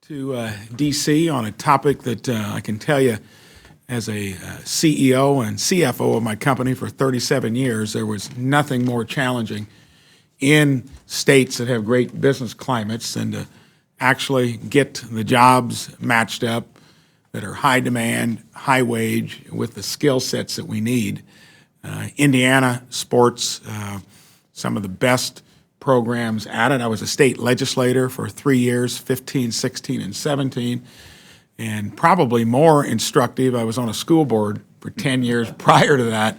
to D.C. on a topic that I can tell you, as a CEO and CFO of my company for 37 years, there was nothing more challenging in states that have great business climates than to actually get the jobs matched up that are high demand, high wage, with the skill sets that we need. Indiana sports some of the best programs at it. I was a state legislator for 3 years, 15, 16, and 17. And probably more instructive, I was on a school board for 10 years prior to that,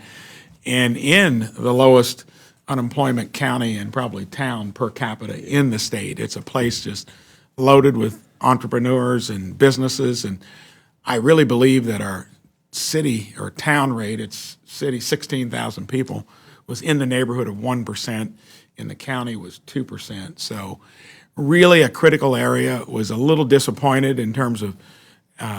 and in the lowest unemployment county and probably town per capita in the state. It's a place just loaded with entrepreneurs and businesses, and I really believe that our city or town rate, it's city 16,000 people, was in the neighborhood of 1%, and the county was 2%. So really a critical area. Was a little disappointed in terms of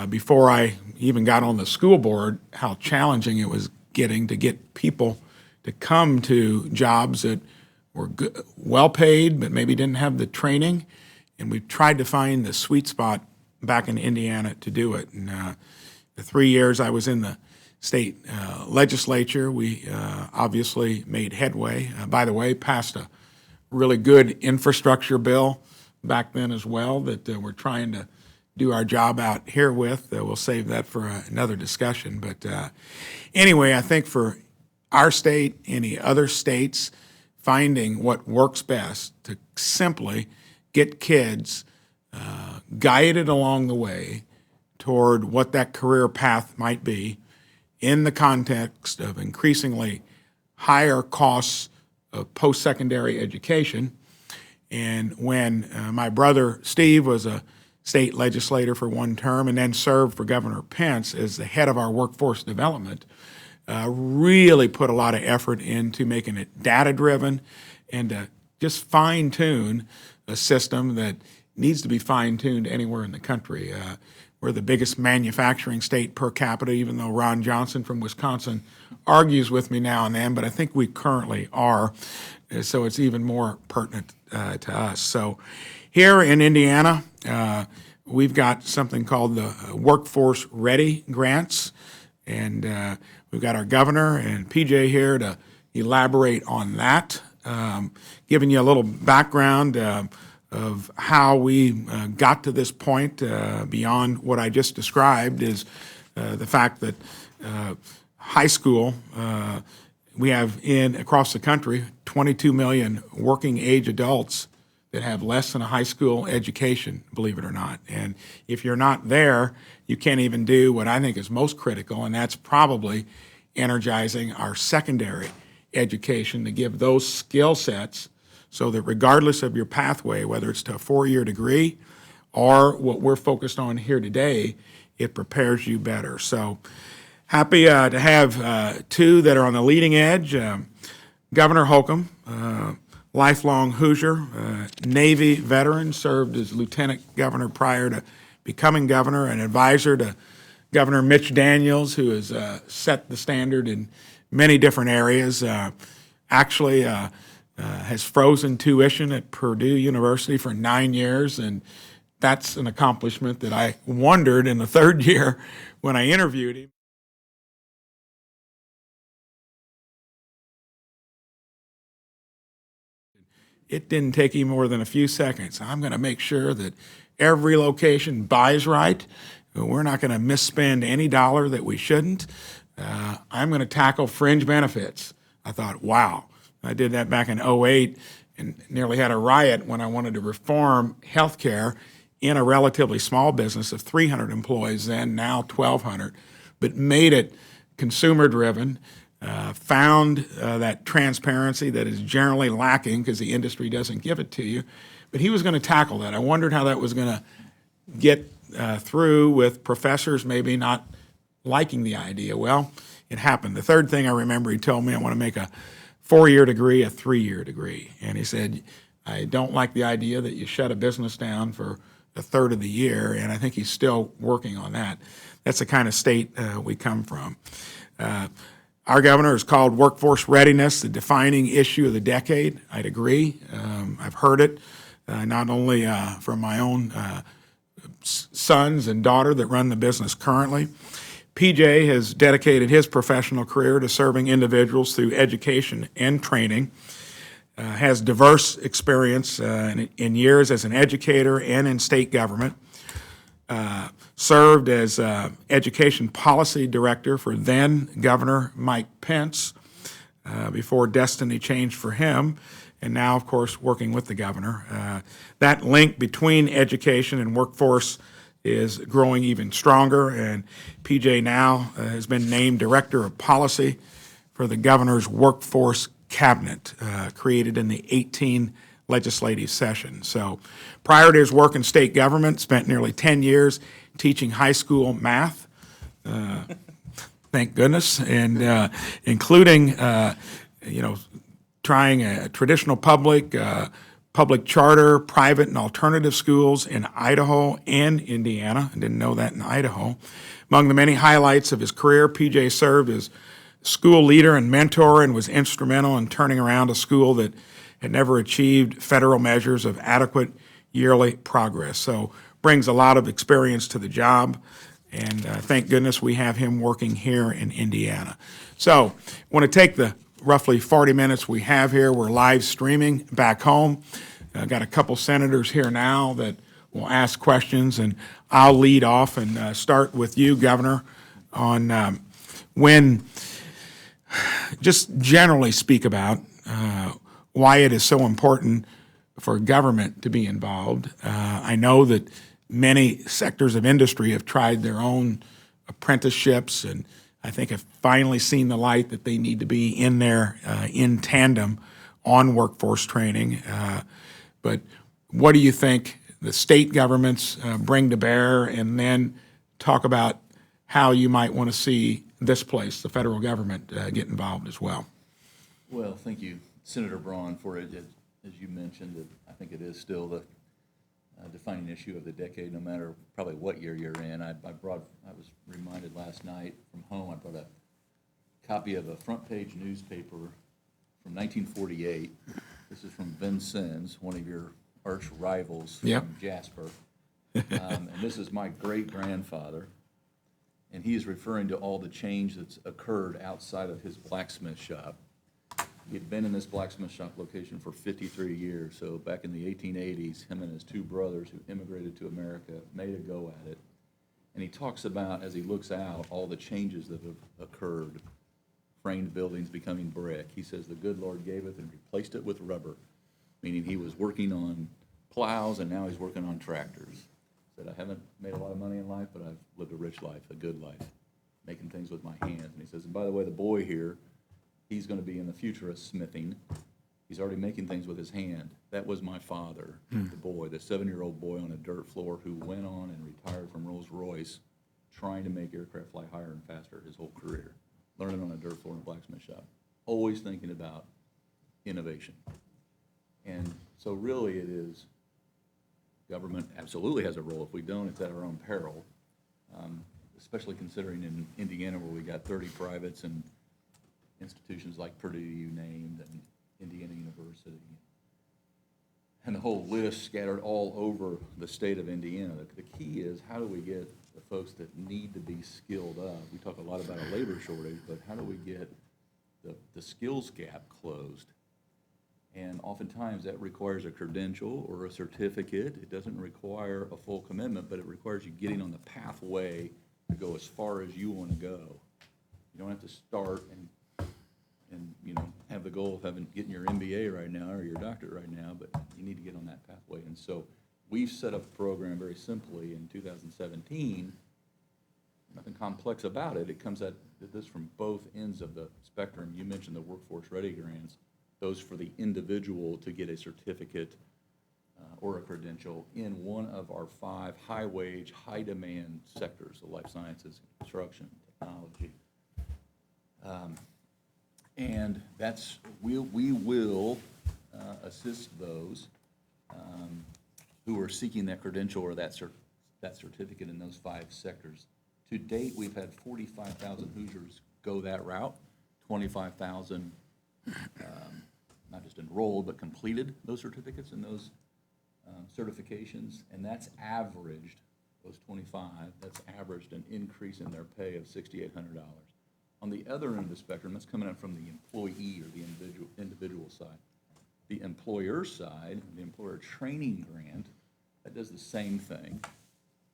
before I even got on the school board, how challenging it was getting to get people to come to jobs that were good, well paid, but maybe didn't have the training. And we tried to find the sweet spot back in Indiana to do it. And the 3 years I was in the state legislature, we obviously made headway. By the way, passed a really good infrastructure bill back then as well that we're trying to do our job out here with. We'll save that for another discussion. But anyway, I think for our state, any other states, finding what works best to simply get kids guided along the way toward what that career path might be in the context of increasingly higher costs of post-secondary education. And when my brother Steve was a state legislator for one term and then served for Governor Pence as the head of our workforce development, really put a lot of effort into making it data-driven and to just fine-tune a system that needs to be fine-tuned anywhere in the country. We're the biggest manufacturing state per capita, even though Ron Johnson from Wisconsin argues with me now and then, but I think we currently are, so it's even more pertinent to us. So here in Indiana, we've got something called the Workforce Ready Grants, and we've got our governor and PJ here to elaborate on that, giving you a little background of how we got to this point beyond what I just described is the fact that high school, we have across the country 22 million working age adults that have less than a high school education, believe it or not. And if you're not there, you can't even do what I think is most critical, and that's probably energizing our secondary education to give those skill sets so that regardless of your pathway, whether it's to a 4-year degree or what we're focused on here today, it prepares you better. So happy to have two that are on the leading edge. Governor Holcomb, lifelong Hoosier, Navy veteran, served as lieutenant governor prior to becoming governor, an advisor to Governor Mitch Daniels, who has set the standard in many different areas. Actually has frozen tuition at Purdue University for 9 years, and that's an accomplishment that I wondered in the third year when I interviewed him. It didn't take him more than a few seconds. I'm going to make sure that every location buys right. We're not going to misspend any dollar that we shouldn't. I'm going to tackle fringe benefits. I thought, wow. I did that back in '08 and nearly had a riot when I wanted to reform health care in a relatively small business of 300 employees then, now 1,200, but made it consumer-driven, found that transparency that is generally lacking because the industry doesn't give it to you. But he was going to tackle that. I wondered how that was going to get through with professors maybe not liking the idea. Well, it happened. The third thing I remember he told me, I want to make a 4-year degree, a 3-year degree. And he said, I don't like the idea that you shut a business down for a third of the year, and I think he's still working on that. That's the kind of state we come from. Our governor has called workforce readiness the defining issue of the decade. I'd agree. I've heard it not only from my own sons and daughter that run the business currently. PJ has dedicated his professional career to serving individuals through education and training, has diverse experience in years as an educator and in state government, served as education policy director for then Governor Mike Pence before destiny changed for him, and now, of course, working with the governor. That link between education and workforce is growing even stronger, and PJ now has been named Director of Policy for the governor's Workforce Cabinet, created in the 18 legislative session. So prior to his work in state government, spent nearly 10 years teaching high school math, thank goodness, and including, trying a traditional public, public charter, private and alternative schools in Idaho and Indiana. I didn't know that in Idaho. Among the many highlights of his career, PJ served as school leader and mentor and was instrumental in turning around a school that had never achieved federal measures of adequate yearly progress. So brings a lot of experience to the job, and thank goodness we have him working here in Indiana. So I want to take the roughly 40 minutes we have here. We're live streaming back home. I've got a couple senators here now that will ask questions, and I'll lead off and start with you, Governor, on when, just generally speak about why it is so important for government to be involved. I know that many sectors of industry have tried their own apprenticeships and I think have finally seen the light that they need to be in there in tandem on workforce training. But what do you think the state governments bring to bear, and then talk about how you might want to see this place, the federal government, get involved as well? Well, thank you, Senator Braun, for it. As you mentioned, I think it is still the defining issue of the decade, no matter probably what year you're in. I was reminded last night from home, I brought a copy of a front page newspaper from 1948. This is from Vincennes, one of your arch rivals from Jasper. And this is my great-grandfather, and he is referring to all the change that's occurred outside of his blacksmith shop. He'd been in this blacksmith shop location for 53 years, so back in the 1880s, him and his two brothers who immigrated to America made a go at it. And he talks about, as he looks out, all the changes that have occurred, framed buildings becoming brick. He says, the good Lord gave it and replaced it with rubber, meaning he was working on plows and now he's working on tractors. He said, I haven't made a lot of money in life, but I've lived a rich life, a good life, making things with my hands. And he says, and by the way, the boy here, he's going to be in the future of smithing. He's already making things with his hand. That was my father, the boy, the 7-year-old boy on a dirt floor who went on and retired from Rolls-Royce trying to make aircraft fly higher and faster his whole career, learning on a dirt floor in a blacksmith shop, always thinking about innovation. And so really it is, government absolutely has a role. If we don't, it's at our own peril, especially considering in Indiana where we got 30 privates and institutions like Purdue, you named, and Indiana University, and the whole list scattered all over the state of Indiana. The key is, how do we get the folks that need to be skilled up? We talk a lot about a labor shortage, but how do we get the skills gap closed? And oftentimes that requires a credential or a certificate. It doesn't require a full commitment, but it requires you getting on the pathway to go as far as you want to go. You don't have to start and have the goal of getting your MBA right now or your doctorate right now, but you need to get on that pathway. And so we've set up a program very simply in 2017. Nothing complex about it. It comes at this from both ends of the spectrum. You mentioned the Workforce Ready grants, those for the individual to get a certificate or a credential in one of our 5 high-wage, high-demand sectors, the life sciences, construction, technology. And that's, we will assist those who are seeking that credential or that certificate in those 5 sectors. To date, we've had 45,000 Hoosiers go that route, 25,000 not just enrolled, but completed those certificates and those certifications, and that's averaged those 25, that's averaged an increase in their pay of $6,800. On the other end of the spectrum, that's coming out from the employee or the individual side. The employer side, the employer training grant, that does the same thing,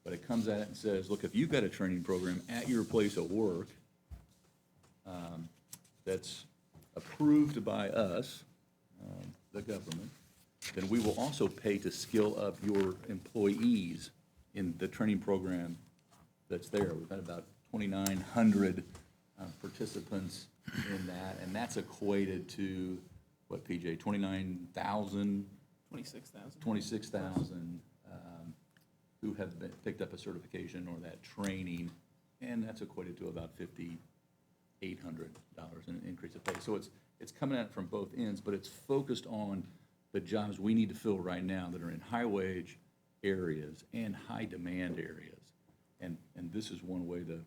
but it comes at it and says, look, if you've got a training program at your place of work that's approved by us, the government, then we will also pay to skill up your employees in the training program that's there. We've got about 2,900 participants in that, and that's equated to, what, PJ, 29,000? 26,000. 26,000 who have picked up a certification or that training, and that's equated to about $5,800 in an increase of pay. So it's coming at it from both ends, but it's focused on the jobs we need to fill right now that are in high-wage areas and high-demand areas. And this is one way the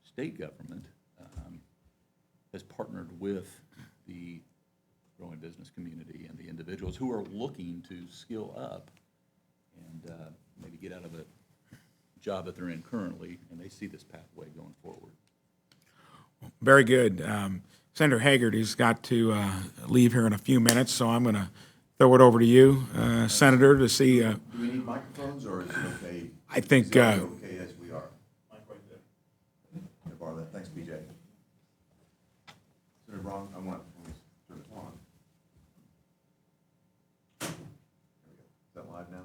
state government has partnered with the growing business community and the individuals who are looking to skill up and maybe get out of a job that they're in currently, and they see this pathway going forward. Very good. Senator Hagerty's got to leave here in a few minutes, so I'm going to throw it over to you, Senator, to see. Do we need microphones, or is it okay? I think. Is it okay as we are? Mike right there. Can I borrow that? Thanks, BJ. Senator Braun, I want to turn it on. There we go. Is that live now?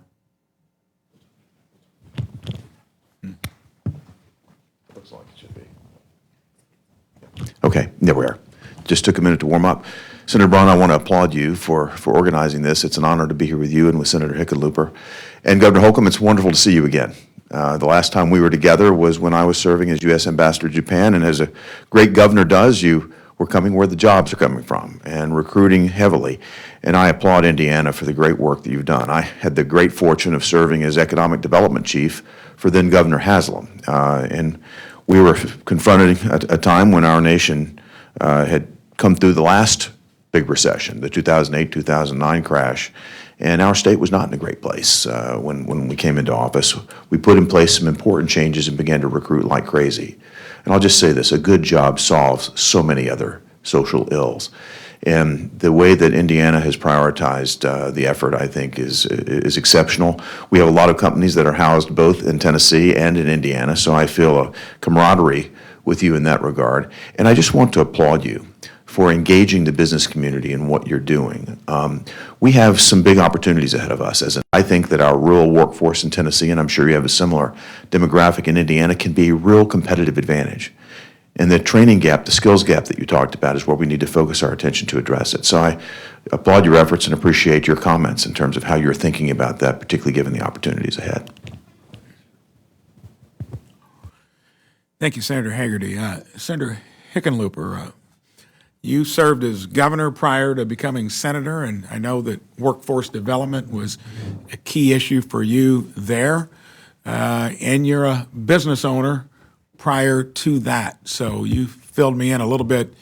Looks like it should be. Okay, there we are. Just took a minute to warm up. Senator Braun, I want to applaud you for organizing this. It's an honor to be here with you and with Senator Hickenlooper. And Governor Holcomb, it's wonderful to see you again. The last time we were together was when I was serving as U.S. Ambassador to Japan, and as a great governor does, you were coming where the jobs are coming from and recruiting heavily. And I applaud Indiana for the great work that you've done. I had the great fortune of serving as Economic Development Chief for then Governor Haslam. And we were confronted at a time when our nation had come through the last big recession, the 2008-2009 crash, and our state was not in a great place when we came into office. We put in place some important changes and began to recruit like crazy. And I'll just say this, a good job solves so many other social ills. And the way that Indiana has prioritized the effort, I think, is exceptional. We have a lot of companies that are housed both in Tennessee and in Indiana, so I feel a camaraderie with you in that regard. And I just want to applaud you for engaging the business community in what you're doing. We have some big opportunities ahead of us. I think that our rural workforce in Tennessee, and I'm sure you have a similar demographic in Indiana, can be a real competitive advantage. And the training gap, the skills gap that you talked about is where we need to focus our attention to address it. So I applaud your efforts and appreciate your comments in terms of how you're thinking about that, particularly given the opportunities ahead. Thank you, Senator Hagerty. Senator Hickenlooper, you served as governor prior to becoming senator, and I know that workforce development was a key issue for you there. And you're a business owner prior to that. So you filled me in a little bit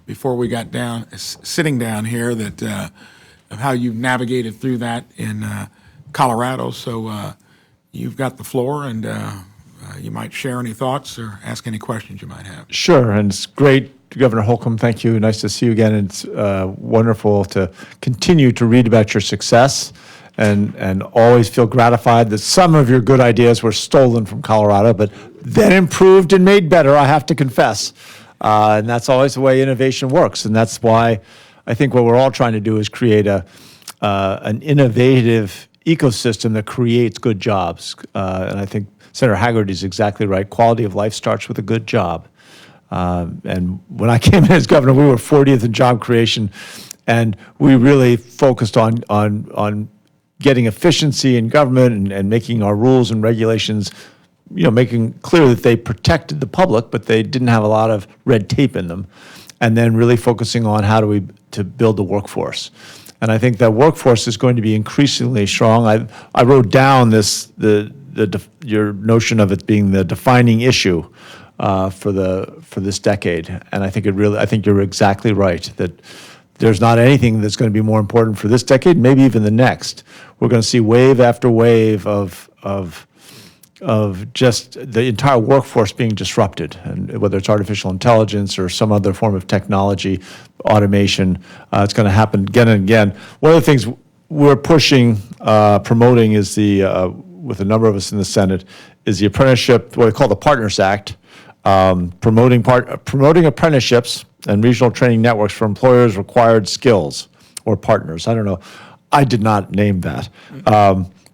before we got down, sitting down here, that of how you've navigated through that in Colorado. So you've got the floor, and you might share any thoughts or ask any questions you might have. Sure, and it's great, Governor Holcomb. Thank you. Nice to see you again. It's wonderful to continue to read about your success and always feel gratified that some of your good ideas were stolen from Colorado, but then improved and made better, I have to confess. And that's always the way innovation works. And that's why I think what we're all trying to do is create an innovative ecosystem that creates good jobs. And I think Senator Hagerty is exactly right. Quality of life starts with a good job. And when I came in as governor, we were 40th in job creation, and we really focused on getting efficiency in government and making our rules and regulations, making clear that they protected the public, but they didn't have a lot of red tape in them, and then really focusing on how do we to build the workforce. And I think that workforce is going to be increasingly strong. I wrote down your notion of it being the defining issue for this decade, and I think you're exactly right that there's not anything that's going to be more important for this decade, maybe even the next. We're going to see wave after wave of just the entire workforce being disrupted, and whether it's artificial intelligence or some other form of technology, automation, it's going to happen again and again. One of the things we're pushing, promoting is with a number of us in the Senate, is the apprenticeship, what we call the Partners Act, promoting apprenticeships and regional training networks for employers' required skills or partners. I don't know. I did not name that.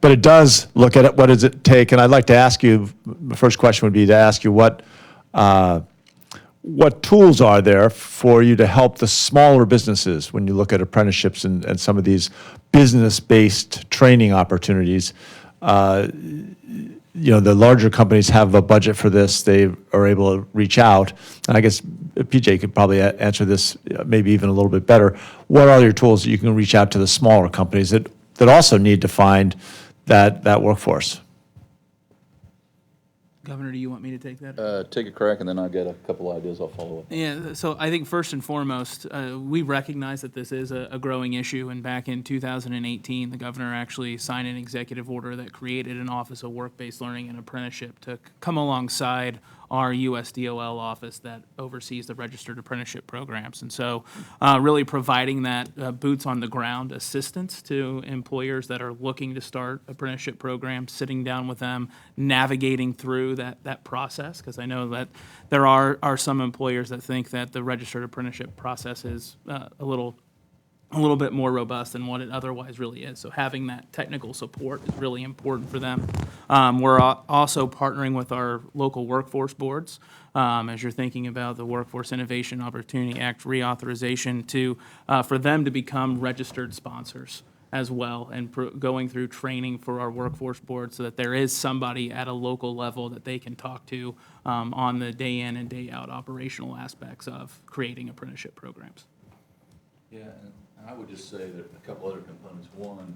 But it does look at it, what does it take? And I'd like to ask you, the first question would be to ask you what tools are there for you to help the smaller businesses when you look at apprenticeships and some of these business-based training opportunities? The larger companies have a budget for this. They are able to reach out. And I guess PJ could probably answer this maybe even a little bit better. What are your tools that you can reach out to the smaller companies that also need to find that workforce? Governor, do you want me to take that? Take a crack, and then I've got a couple ideas I'll follow up. Yeah, so I think first and foremost, we recognize that this is a growing issue, and back in 2018, the governor actually signed an executive order that created an Office of Work-Based Learning and Apprenticeship to come alongside our USDOL office that oversees the registered apprenticeship programs. And so really providing that boots-on-the-ground assistance to employers that are looking to start apprenticeship programs, sitting down with them, navigating through that process, because I know that there are some employers that think that the registered apprenticeship process is a little bit more robust than what it otherwise really is. So having that technical support is really important for them. We're also partnering with our local workforce boards, as you're thinking about the Workforce Innovation Opportunity Act reauthorization, for them to become registered sponsors as well, and going through training for our workforce board so that there is somebody at a local level that they can talk to on the day in and day out operational aspects of creating apprenticeship programs. Yeah, and I would just say that a couple other components. One,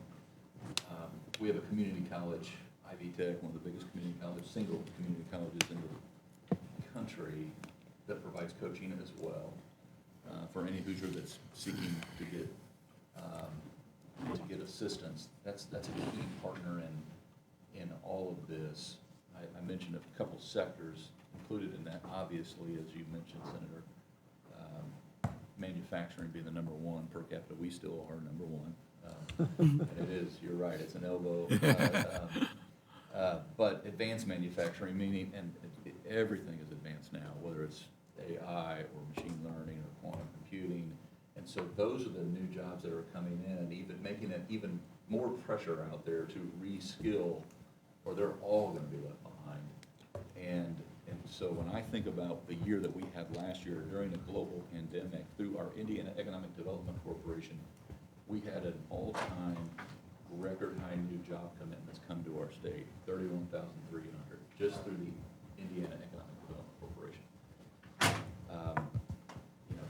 we have a community college, Ivy Tech, one of the biggest single community colleges in the country, that provides coaching as well for any Hoosier that's seeking to get assistance. That's a key partner in all of this. I mentioned a couple sectors included in that. Obviously, as you mentioned, Senator, manufacturing being the number one per capita. We still are number one. And it is, you're right, it's an elbow. But advanced manufacturing, meaning, and everything is advanced now, whether it's AI or machine learning or quantum computing. And so those are the new jobs that are coming in, and even making it even more pressure out there to reskill, or they're all going to be left behind. And so when I think about the year that we had last year during a global pandemic, through our Indiana Economic Development Corporation, we had an all-time record high new job commitments come to our state, 31,300, just through the Indiana Economic Development Corporation.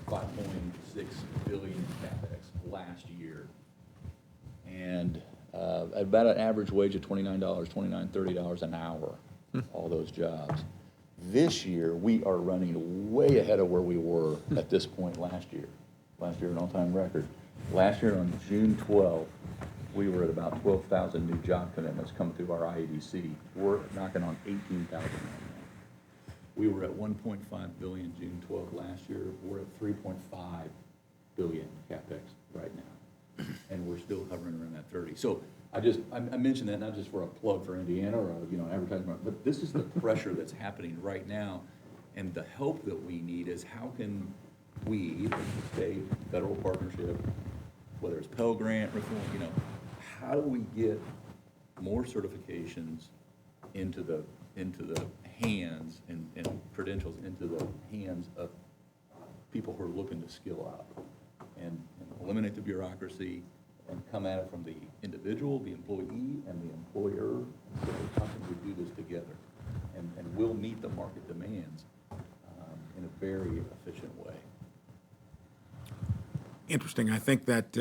5.6 billion in CapEx last year, and about an average wage of $29, $30 an hour, all those jobs. This year, we are running way ahead of where we were at this point last year. Last year, an all-time record. Last year, on June 12th, we were at about 12,000 new job commitments come through our IEDC. We're knocking on 18,000 right now. We were at 1.5 billion June 12th last year. We're at 3.5 billion CapEx right now, and we're still hovering around that 30. So I mentioned that not just for a plug for Indiana or advertisement, but this is the pressure that's happening right now, and the help that we need is how can we, state, federal partnership, whether it's Pell Grant reform, how do we get more certifications into the hands and credentials into the hands of people who are looking to skill up and eliminate the bureaucracy and come at it from the individual, the employee, and the employer, so that how can we do this together? And we'll meet the market demands in a very efficient way. Interesting. I think that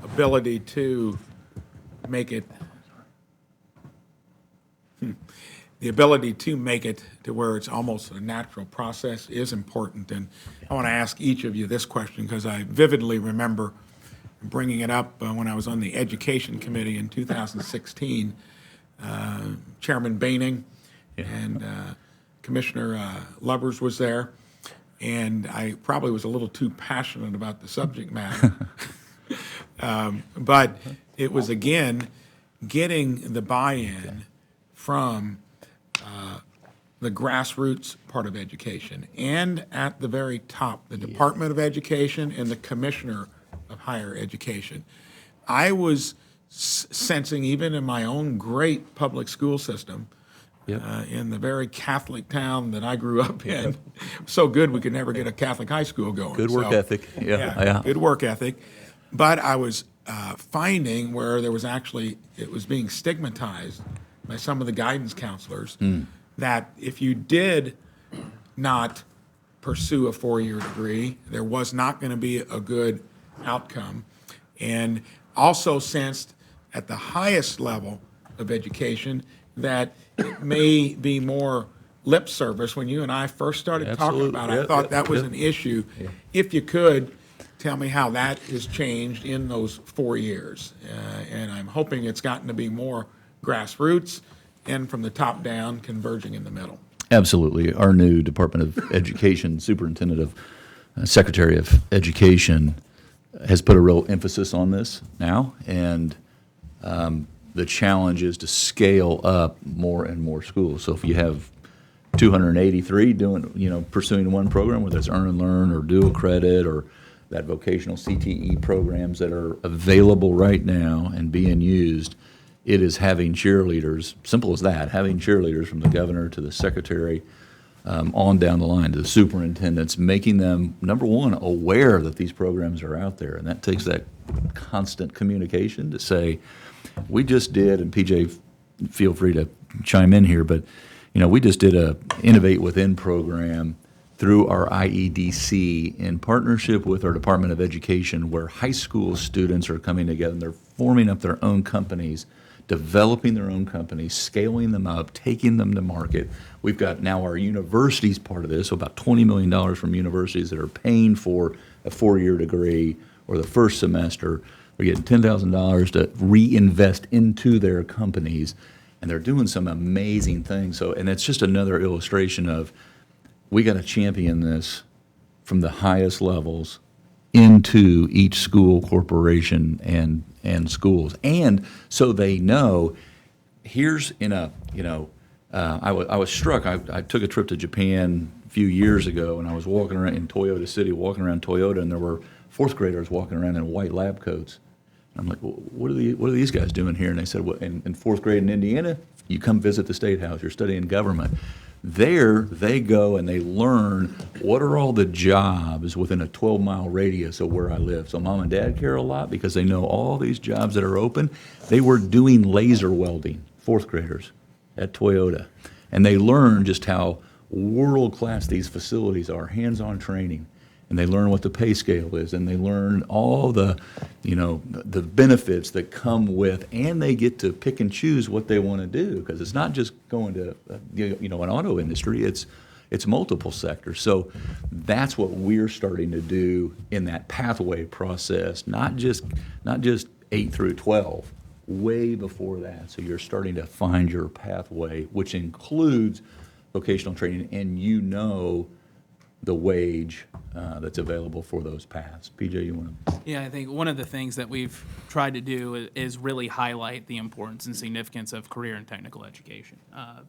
ability to make it, the ability to make it to where it's almost a natural process is important. And I want to ask each of you this question because I vividly remember bringing it up when I was on the Education Committee in 2016. Chairman Baining, and Commissioner Lubbers was there, and I probably was a little too passionate about the subject matter. But it was, again, getting the buy-in from the grassroots part of education, and at the very top, the Department of Education and the Commissioner of Higher Education. I was sensing, even in my own great public school system, in the very Catholic town that I grew up in, so good we could never get a Catholic high school going. Good work So, ethic. Yeah. good work ethic. But I was finding where there was actually, it was being stigmatized by some of the guidance counselors that if you did not pursue a four-year degree, there was not going to be a good outcome. And also sensed at the highest level of education that it may be more lip service. When you and I first started talking about it, I thought that was an issue. If you could, tell me how that has changed in those 4 years. And I'm hoping it's gotten to be more grassroots and from the top down, converging in the middle. Absolutely. Our new Department of Education Superintendent of Secretary of Education has put a real emphasis on this now, and the challenge is to scale up more and more schools. So if you have 283 pursuing one program, whether it's Earn and Learn or Dual Credit or that vocational CTE programs that are available right now and being used, it is having cheerleaders, simple as that, having cheerleaders from the governor to the secretary on down the line to the superintendents, making them, number one, aware that these programs are out there. And that takes that constant communication to say, we just did, and PJ, feel free to chime in here, but we just did a Innovate Within program through our IEDC in partnership with our Department of Education, where high school students are coming together and they're forming up their own companies, developing their own companies, scaling them up, taking them to market. We've got now our universities part of this, so about $20 million from universities that are paying for a four-year degree or the first semester. They're getting $10,000 to reinvest into their companies, and they're doing some amazing things. So, and it's just another illustration of we got to champion this from the highest levels into each school, corporation, and schools. And so they know, here's I was struck. I took a trip to Japan a few years ago, and I was walking around in Toyota City, walking around Toyota, and there were fourth graders walking around in white lab coats. And I'm like, well, what are these guys doing here? And they said, well, in fourth grade in Indiana, you come visit the State House. You're studying government. There, they go and they learn what are all the jobs within a 12-mile radius of where I live. So mom and dad care a lot because they know all these jobs that are open. They were doing laser welding, fourth graders at Toyota. And they learn just how world-class these facilities are, hands-on training. And they learn what the pay scale is, and they learn all the benefits that come with, and they get to pick and choose what they want to do, because it's not just going to an auto industry, it's multiple sectors. So that's what we're starting to do in that pathway process, not just 8 through 12, way before that. So you're starting to find your pathway, which includes vocational training, and the wage that's available for those paths. PJ, you want to? Yeah, I think one of the things that we've tried to do is really highlight the importance and significance of career and technical education.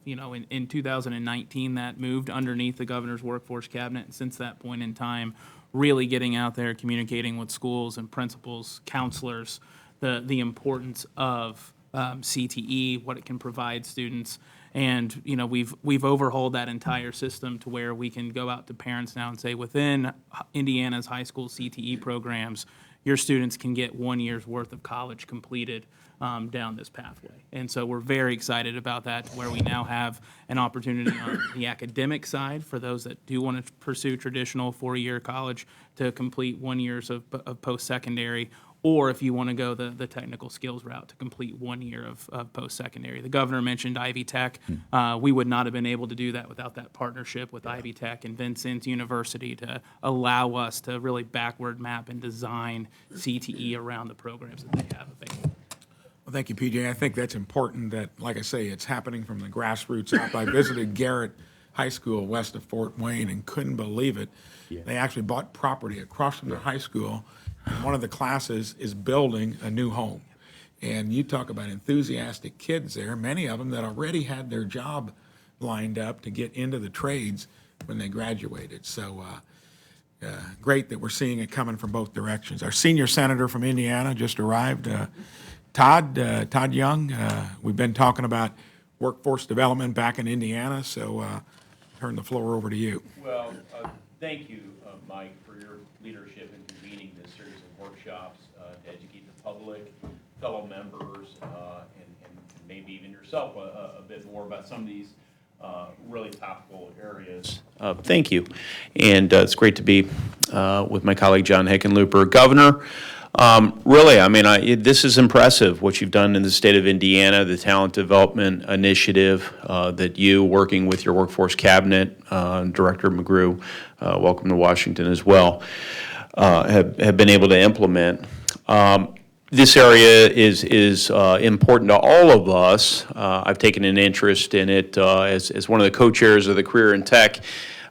In 2019, that moved underneath the governor's workforce cabinet, and since that point in time, really getting out there, communicating with schools and principals, counselors, the importance of CTE, what it can provide students. And we've overhauled that entire system to where we can go out to parents now and say, within Indiana's high school CTE programs, your students can get 1 year's worth of college completed down this pathway. And so we're very excited about that, where we now have an opportunity on the academic side for those that do want to pursue traditional 4-year college to complete 1 year of post-secondary, or if you want to go the technical skills route to complete 1 year of post-secondary. The governor mentioned Ivy Tech. We would not have been able to do that without that partnership with Ivy Tech and Vincennes University to allow us to really backward map and design CTE around the programs that they have available. Well, thank you, PJ. I think that's important that, like I say, it's happening from the grassroots up. I visited Garrett High School west of Fort Wayne and couldn't believe it. They actually bought property across from the high school, and one of the classes is building a new home. And you talk about enthusiastic kids there, many of them that already had their job lined up to get into the trades when they graduated. So great that we're seeing it coming from both directions. Our senior senator from Indiana just arrived, Todd Young. We've been talking about workforce development back in Indiana, so turn the floor over to you. Well, thank you, Mike, for your leadership in convening this series of workshops to educate the public, fellow members, and maybe even yourself a bit more about some of these really topical areas. Thank you. And it's great to be with my colleague John Hickenlooper. Governor, really, I mean, this is impressive what you've done in the state of Indiana, the talent development initiative that you, working with your workforce cabinet, Director McGrew, welcome to Washington as well, have been able to implement. This area is important to all of us. I've taken an interest in it as one of the co-chairs of the Career in Tech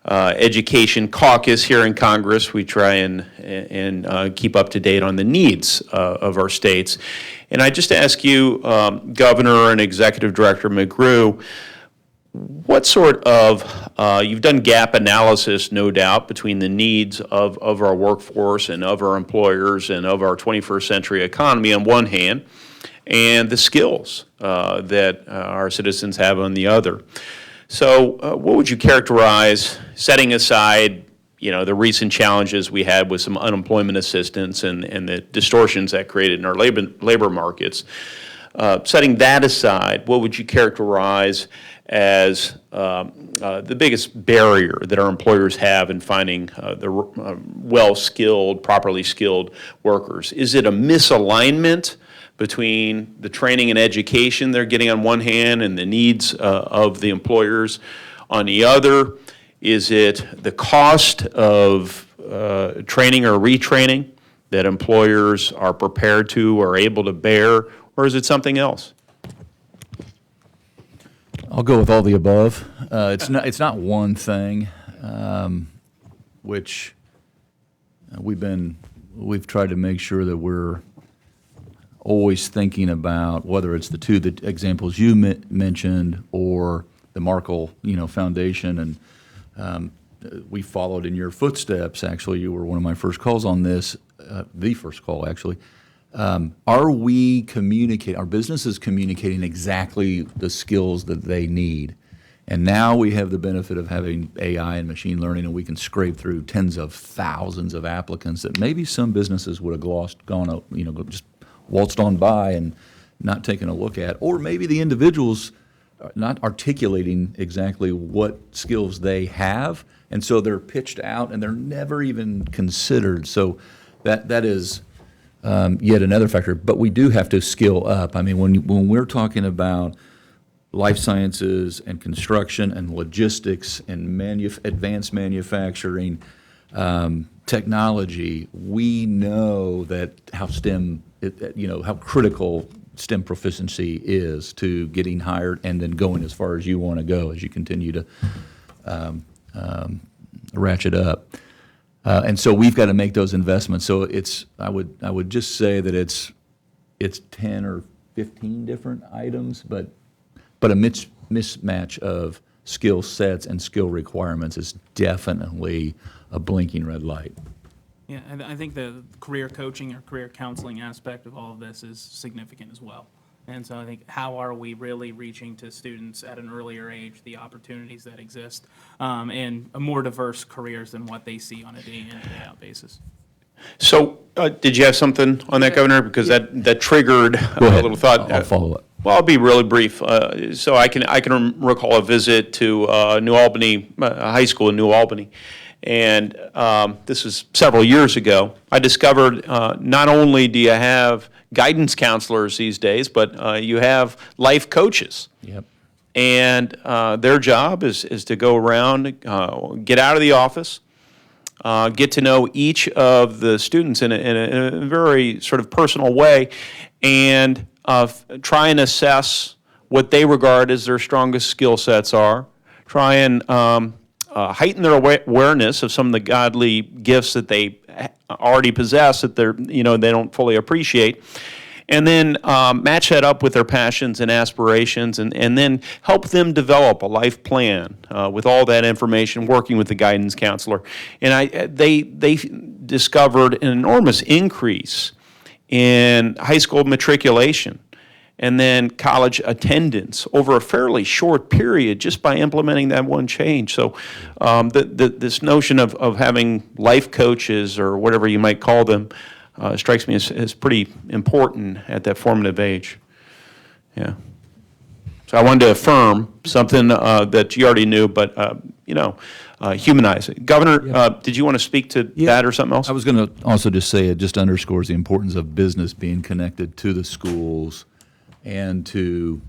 Education Caucus here in Congress. We try and keep up to date on the needs of our states. And I just ask you, Governor and Executive Director McGrew, what sort of, you've done gap analysis, no doubt, between the needs of our workforce and of our employers and of our 21st century economy on one hand, and the skills that our citizens have on the other. So what would you characterize, setting aside, the recent challenges we had with some unemployment assistance and the distortions that created in our labor markets, setting that aside, what would you characterize as the biggest barrier that our employers have in finding the well-skilled, properly skilled workers? Is it a misalignment between the training and education they're getting on one hand and the needs of the employers on the other? Is it the cost of training or retraining that employers are prepared to or able to bear, or is it something else? I'll go with all the above. It's not one thing, which we've tried to make sure that we're always thinking about, whether it's the examples you mentioned or the Markle Foundation, and we followed in your footsteps. Actually, you were one of my first calls on this, the first call actually. Are we communicating, our businesses communicating exactly the skills that they need? And now we have the benefit of having AI and machine learning, and we can scrape through tens of thousands of applicants that maybe some businesses would have just waltzed on by and not taken a look at. Or maybe the individuals are not articulating exactly what skills they have, and so they're pitched out and they're never even considered. So that is yet another factor, but we do have to skill up. I mean, when we're talking about life sciences and construction and logistics and advanced manufacturing, technology, we know that how how critical STEM proficiency is to getting hired and then going as far as you want to go as you continue to ratchet up. And so we've got to make those investments. So I would just say that it's 10 or 15 different items, but a mismatch of skill sets and skill requirements is definitely a blinking red light. Yeah, and I think the career coaching or career counseling aspect of all of this is significant as well. And so I think, how are we really reaching to students at an earlier age, the opportunities that exist, and more diverse careers than what they see on a day-in, day-out basis? So did you have something on that, Governor? Because that triggered a little thought. I'll follow up. Well, I'll be really brief. So I can recall a visit to New Albany High School in New Albany, and this was several years ago. I discovered not only do you have guidance counselors these days, but you have life coaches. Yep. And their job is to go around, get out of the office, get to know each of the students in a very sort of personal way, and try and assess what they regard as their strongest skill sets are, try and heighten their awareness of some of the godly gifts that they already possess that they don't fully appreciate, and then match that up with their passions and aspirations, and then help them develop a life plan with all that information, working with the guidance counselor. And they discovered an enormous increase in high school matriculation and then college attendance over a fairly short period just by implementing that one change. So this notion of having life coaches or whatever you might call them strikes me as pretty important at that formative age. Yeah. So I wanted to affirm something that you already knew, but humanize it. Governor, did you want to speak to that or something else? I was going to also just say it just underscores the importance of business being connected to the schools and to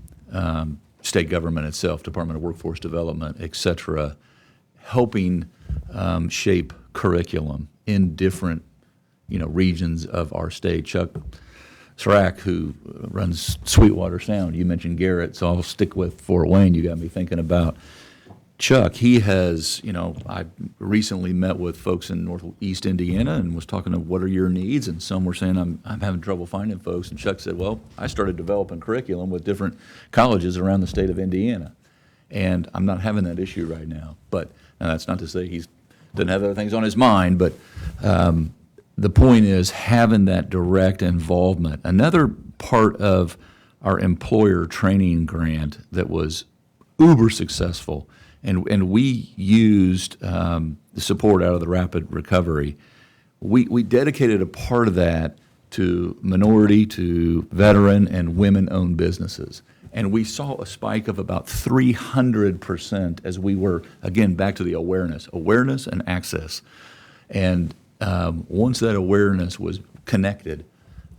state government itself, Department of Workforce Development, et cetera, helping shape curriculum in different regions of our state. Chuck Srack, who runs Sweetwater Sound, you mentioned Garrett, so I'll stick with Fort Wayne. You got me thinking about Chuck. He has, I recently met with folks in Northeast Indiana and was talking to what are your needs, and some were saying I'm having trouble finding folks, and Chuck said, well, I started developing curriculum with different colleges around the state of Indiana, and I'm not having that issue right now. But now that's not to say he doesn't have other things on his mind, but the point is having that direct involvement. Another part of our employer training grant that was uber successful, and we used the support out of the Rapid Recovery. We dedicated a part of that to minority, to veteran, and women-owned businesses. And we saw a spike of about 300% as we were, again, back to the awareness and access. And once that awareness was connected,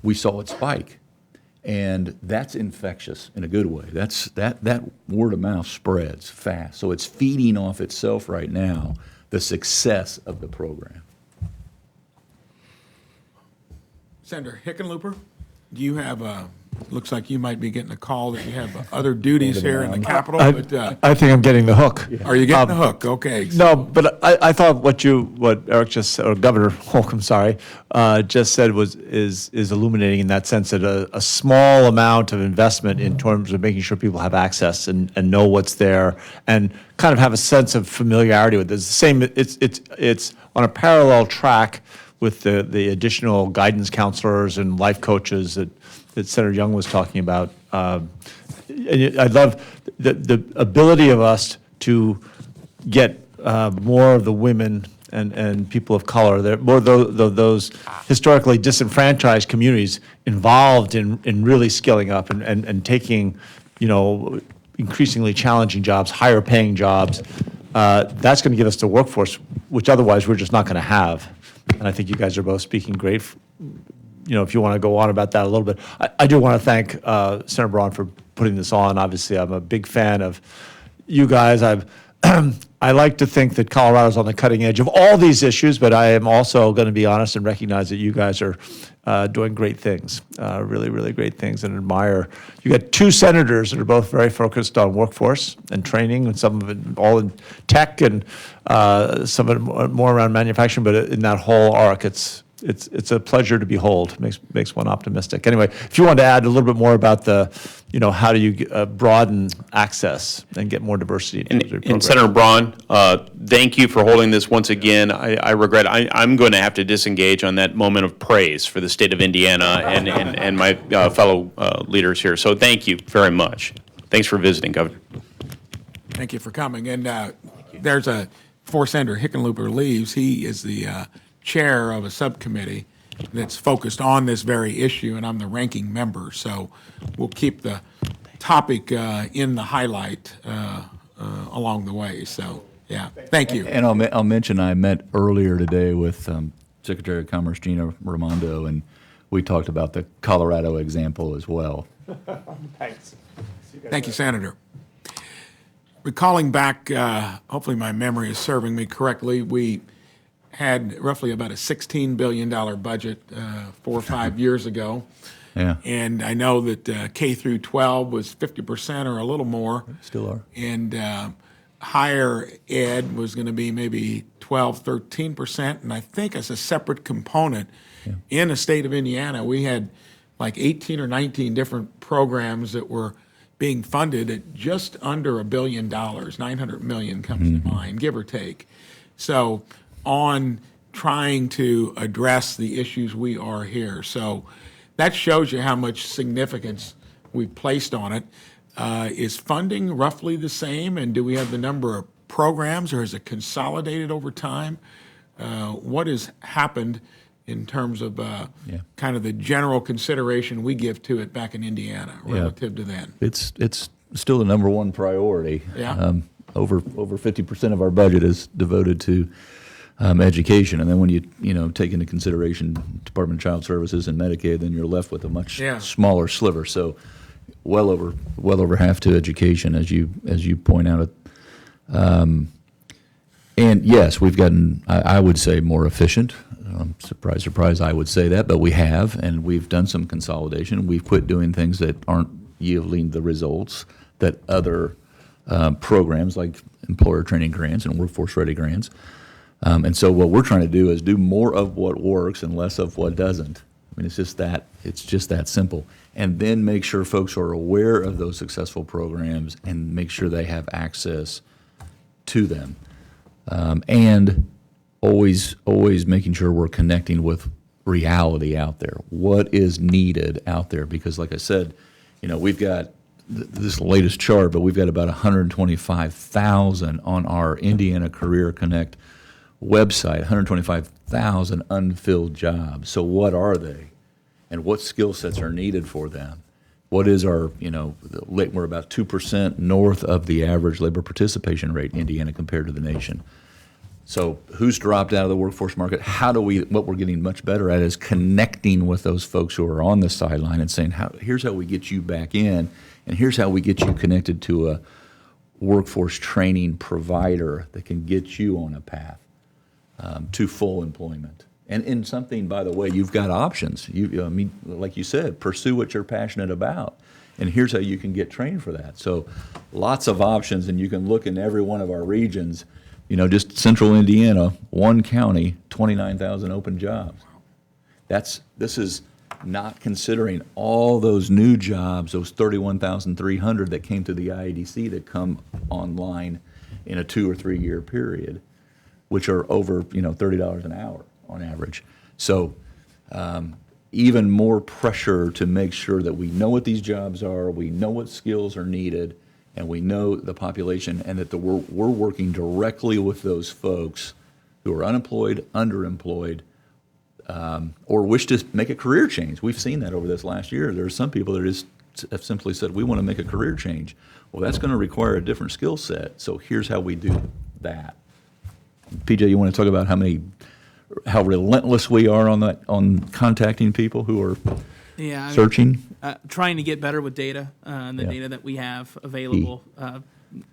we saw it spike. And that's infectious in a good way. That word of mouth spreads fast. So it's feeding off itself right now, the success of the program. Senator Hickenlooper, do you have looks like you might be getting a call that you have other duties here in the Capitol. I think I'm getting the hook. Are you getting the hook? Okay. No, but I thought what Eric just, or Governor Holcomb, sorry, just said is illuminating in that sense that a small amount of investment in terms of making sure people have access and know what's there and kind of have a sense of familiarity with it. It's the same. It's on a parallel track with the additional guidance counselors and life coaches that Senator Young was talking about. I love the ability of us to get more of the women and people of color, more of those historically disenfranchised communities involved in really skilling up and taking, increasingly challenging jobs, higher paying jobs. That's going to give us the workforce, which otherwise we're just not going to have. And I think you guys are both speaking great. If you want to go on about that a little bit. I do want to thank Senator Braun for putting this on. Obviously, I'm a big fan of you guys. I like to think that Colorado's on the cutting edge of all these issues, but I am also going to be honest and recognize that you guys are doing great things, really, really great things, and admire. You got two senators that are both very focused on workforce and training, and some of it all in tech and some of it more around manufacturing, but in that whole arc, it's a pleasure to behold. Makes one optimistic. Anyway, if you want to add a little bit more about how do you broaden access and get more diversity in terms of your program. And Senator Braun, thank you for holding this once again. I regret I'm going to have to disengage on that moment of praise for the state of Indiana and my fellow leaders here. So thank you very much. Thanks for visiting, Governor. Thank you for coming. And before Senator Hickenlooper leaves, he is the chair of a subcommittee that's focused on this very issue, and I'm the ranking member. So we'll keep the topic in the highlight along the way. So, yeah, thank you. And I'll mention I met earlier today with Secretary of Commerce Gina Raimondo, and we talked about the Colorado example as well. Thanks. Thank you, Senator. Recalling back, hopefully my memory is serving me correctly, we had roughly about a $16 billion budget 4 or 5 years ago. Yeah. And I know that K through 12 was 50% or a little more. Still are. And higher ed was going to be maybe 12, 13%. And I think as a separate component in the state of Indiana, we had like 18 or 19 different programs that were being funded at just under $1 billion. 900 million comes to mind, give or take. So on trying to address the issues we are here. So that shows you how much significance we've placed on it. Is funding roughly the same, and do we have the number of programs, or is it consolidated over time? What has happened in terms of kind of the general consideration we give to it back in Indiana relative to then? It's still the number one priority. Yeah. Over 50% of our budget is devoted to education, and then when you take into consideration Department of Child Services and Medicaid, then you're left with a much smaller sliver. So well over half to education, as you point out. And yes, we've gotten, I would say, more efficient. Surprise, surprise, I would say that, but we have, and we've done some consolidation. We've quit doing things that aren't yielding the results that other programs like employer training grants and workforce ready grants. And so what we're trying to do is do more of what works and less of what doesn't. I mean, it's just that simple. And then make sure folks are aware of those successful programs and make sure they have access to them. And always making sure we're connecting with reality out there. What is needed out there? Because like I said, we've got this latest chart, but we've got about 125,000 on our Indiana Career Connect website, 125,000 unfilled jobs. So what are they? And what skill sets are needed for them? What is our, we're about 2% north of the average labor participation rate in Indiana compared to the nation. So who's dropped out of the workforce market? What we're getting much better at is connecting with those folks who are on the sideline and saying, here's how we get you back in, and here's how we get you connected to a workforce training provider that can get you on a path to full employment. And in something, by the way, you've got options. Like you said, pursue what you're passionate about. And here's how you can get trained for that. So lots of options, and you can look in every one of our regions. Just central Indiana, one county, 29,000 open jobs. This is not considering all those new jobs, those 31,300 that came to the IADC that come online in a 2 or 3 year period, which are over $30 an hour on average. So even more pressure to make sure that we know what these jobs are, we know what skills are needed, and we know the population, and that we're working directly with those folks who are unemployed, underemployed, or wish to make a career change. We've seen that over this last year. There are some people that just have simply said, we want to make a career change. Well, that's going to require a different skill set, so here's how we do that. PJ, you want to talk about how relentless we are on contacting people who are searching? Trying to get better with data, and the data that we have available,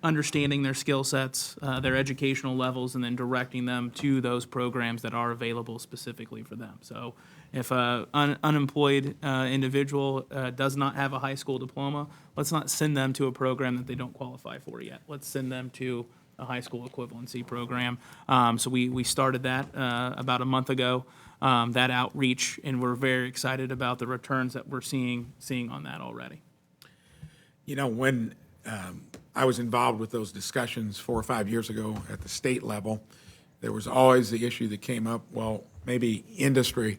understanding their skill sets, their educational levels, and then directing them to those programs that are available specifically for them. So if an unemployed individual does not have a high school diploma, let's not send them to a program that they don't qualify for yet. Let's send them to a high school equivalency program. So we started that about a month ago, that outreach, and we're very excited about the returns that we're seeing on that already. When I was involved with those discussions 4 or 5 years ago at the state level, there was always the issue that came up, well, maybe industry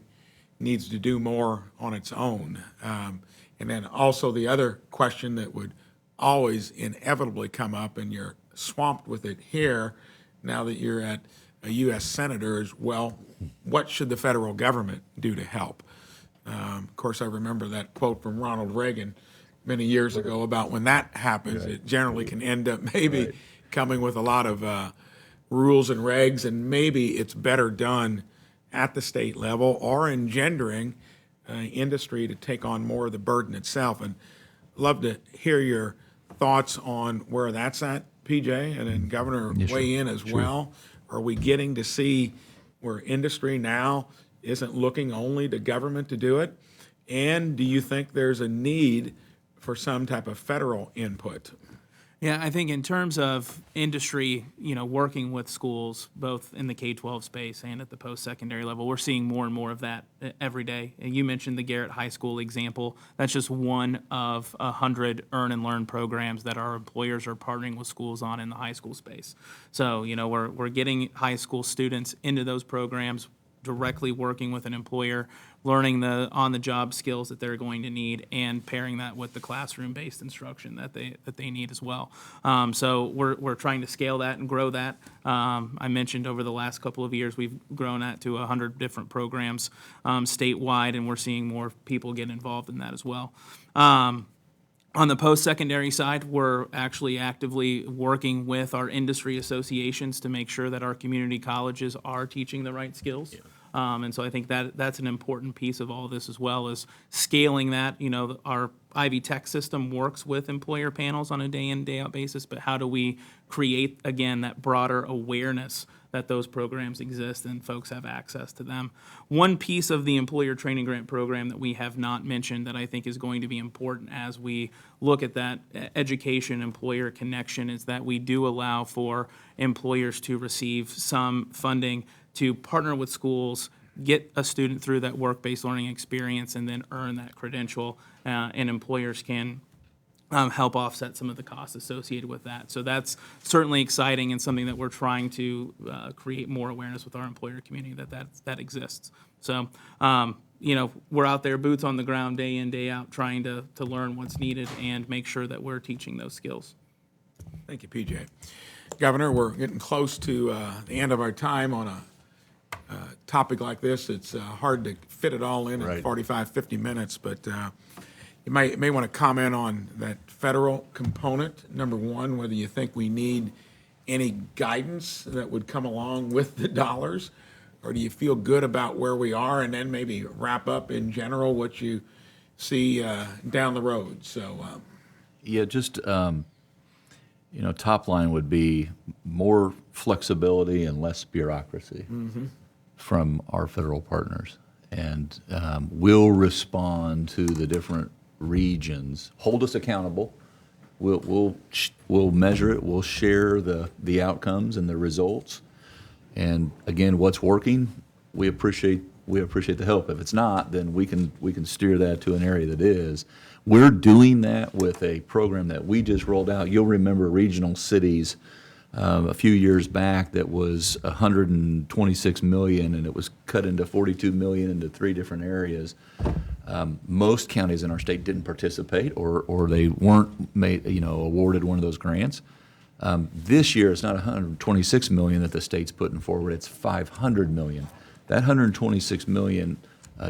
needs to do more on its own. And then also the other question that would always inevitably come up, and you're swamped with it here now that you're at a U.S. senator, is, well, what should the federal government do to help? Of course, I remember that quote from Ronald Reagan many years ago about when that happens, it generally can end up maybe coming with a lot of rules and regs, and maybe it's better done at the state level or engendering industry to take on more of the burden itself. And I'd love to hear your thoughts on where that's at, PJ, and then Governor weigh in as well. Are we getting to see where industry now isn't looking only to government to do it? And do you think there's a need for some type of federal input? Yeah, I think in terms of industry, working with schools, both in the K-12 space and at the post-secondary level, we're seeing more and more of that every day. And you mentioned the Garrett High School example. That's just one of 100 earn and learn programs that our employers are partnering with schools on in the high school space. So, we're getting high school students into those programs, directly working with an employer, learning the on-the-job skills that they're going to need, and pairing that with the classroom-based instruction that they need as well. So we're trying to scale that and grow that. I mentioned over the last couple of years we've grown that to 100 different programs statewide, and we're seeing more people get involved in that as well. On the post-secondary side, we're actually actively working with our industry associations to make sure that our community colleges are teaching the right skills. And so I think that's an important piece of all this as well, is scaling that. Our Ivy Tech system works with employer panels on a day-in, day-out basis, but how do we create, again, that broader awareness that those programs exist and folks have access to them? One piece of the employer training grant program that we have not mentioned that I think is going to be important as we look at that education-employer connection is that we do allow for employers to receive some funding to partner with schools, get a student through that work-based learning experience, and then earn that credential, and employers can help offset some of the costs associated with that. So that's certainly exciting and something that we're trying to create more awareness with our employer community that exists. So, we're out there, boots on the ground, day in, day out, trying to learn what's needed and make sure that we're teaching those skills. Thank you, PJ. Governor, we're getting close to the end of our time on a topic like this. It's hard to fit it all in 45, 50 minutes, but you may want to comment on that federal component. Number one, whether you think we need any guidance that would come along with the dollars, or do you feel good about where we are, and then maybe wrap up in general what you see down the road. So, Yeah, just, top line would be more flexibility and less bureaucracy from our federal partners. And we'll respond to the different regions, hold us accountable. We'll measure it, we'll share the outcomes and the results. And again, what's working, we appreciate the help. If it's not, then we can steer that to an area that is. We're doing that with a program that we just rolled out. You'll remember Regional Cities a few years back that was $126 million, and it was cut into $42 million into 3 different areas. Most counties in our state didn't participate, or they weren't awarded one of those grants. This year, it's not $126 million that the state's putting forward; it's $500 million. That $126 million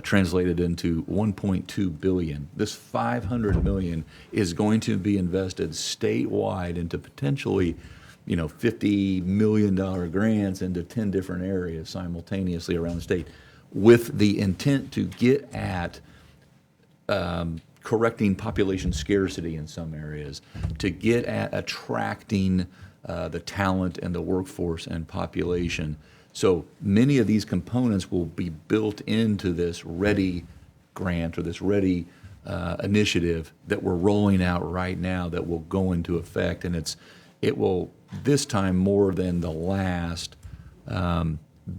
translated into $1.2 billion. This $500 million is going to be invested statewide into potentially, $50 million grants into 10 different areas simultaneously around the state, with the intent to get at correcting population scarcity in some areas, to get at attracting the talent and the workforce and population. So many of these components will be built into this READY grant, or this READY initiative that we're rolling out right now, that will go into effect. And it will, this time more than the last,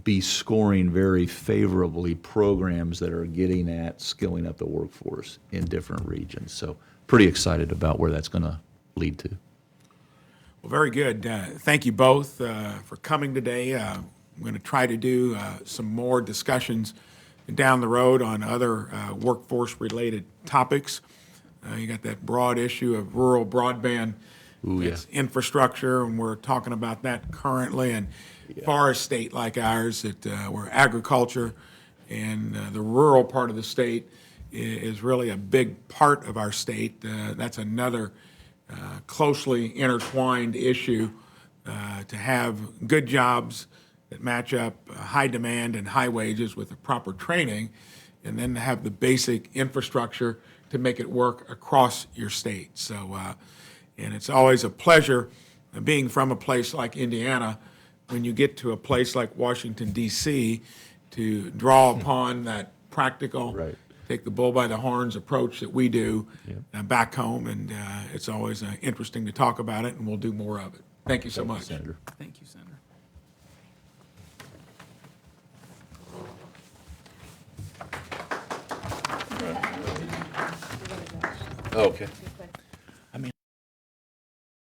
be scoring very favorably programs that are getting at skilling up the workforce in different regions. So pretty excited about where that's going to lead to. well, very good. Thank you both for coming today. I'm going to try to do some more discussions down the road on other workforce-related topics. You got that broad issue of rural broadband infrastructure, and we're talking about that currently. And for a state like ours, that where agriculture and the rural part of the state is really a big part of our state, that's another closely intertwined issue to have good jobs that match up high demand and high wages with the proper training, and then to have the basic infrastructure to make it work across your state. So, and it's always a pleasure being from a place like Indiana, when you get to a place like Washington, D.C., to draw upon that practical take the bull by the horns approach that we do back home, and it's always interesting to talk about it, and we'll do more of it. Thank you so much. Senator. Thank you, Senator. Okay.